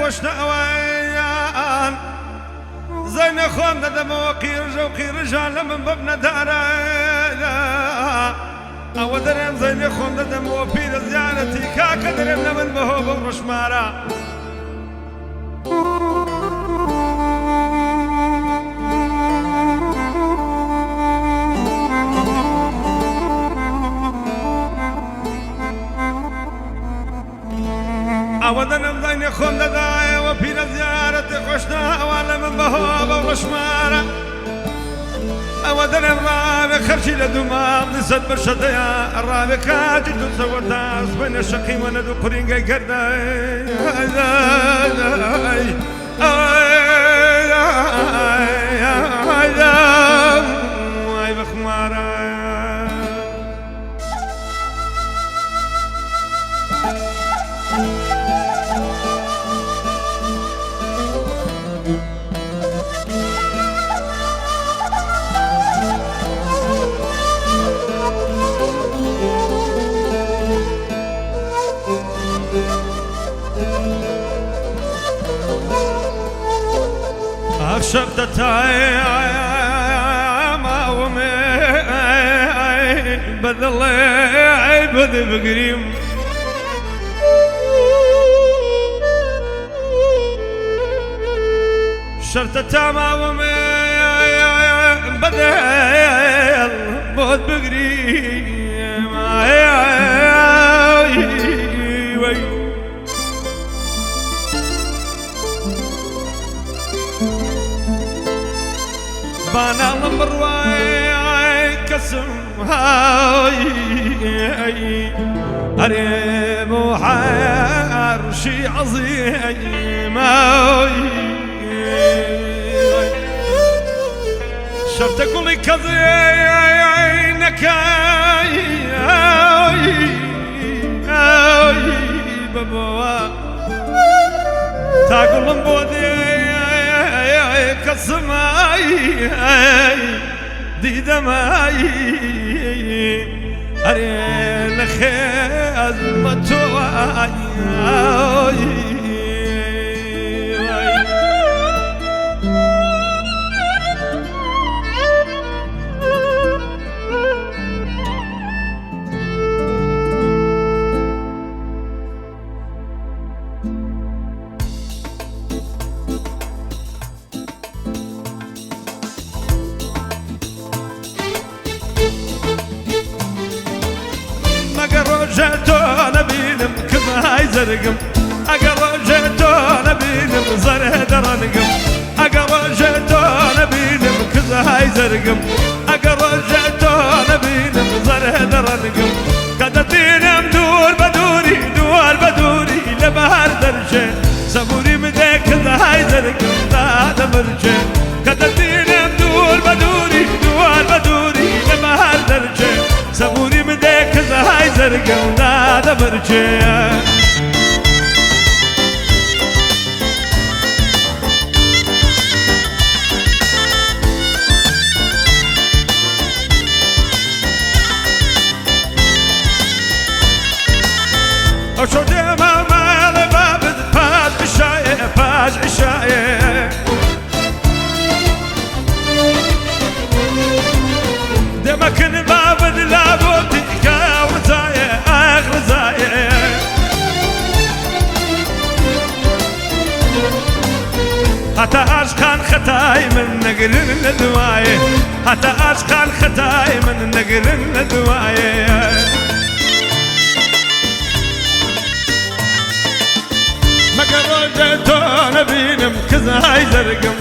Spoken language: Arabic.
خوشناوان زين خوم ندم وقير رجال من بابنا دارا او درم زين خوم ندم وبير زيارتي كاك درم من بهوب ورشمارا أودنا مضيني خون دايا وبينا زيارة خوشنا وانا من بهوبة ورشمارة أودنا الرابع خرشي لدومام نسد برشديا الرابع كاجي تنسوى الناس بين الشقي وندو قرينجا كرداي اي بخمارة أخشبت تايم ومي بدل عيبد بقريم شرت تايم ومي بدل بود بقريم بانا المرواي كسم هاي قريب وحار شي عظيم شرط كل كذينك بابا تاكل بودي كسماي دي دماي أرين خيز متواي جيتو نبينم كذا زرقم أقرا جيتو نبينم زره درنقم أقرا جيتو نبينم كذا زرقم أقرا جيتو نبينم زره درنقم كدتينم دور بدوري لبهار درجة سبوري مديك كذا زرقم لا مرجة كدتينم دور بدوري لبهار درجة سبوري مديك زهاي زرقا ونادا برجع أشو ديما مالي بابد فاج عشاية ديما كن بابد لابد حتى أشقان ختاي من نقل الدواية حتى أشقان ختاي من نقل الدواية ما قررت نبينم كذا زرقم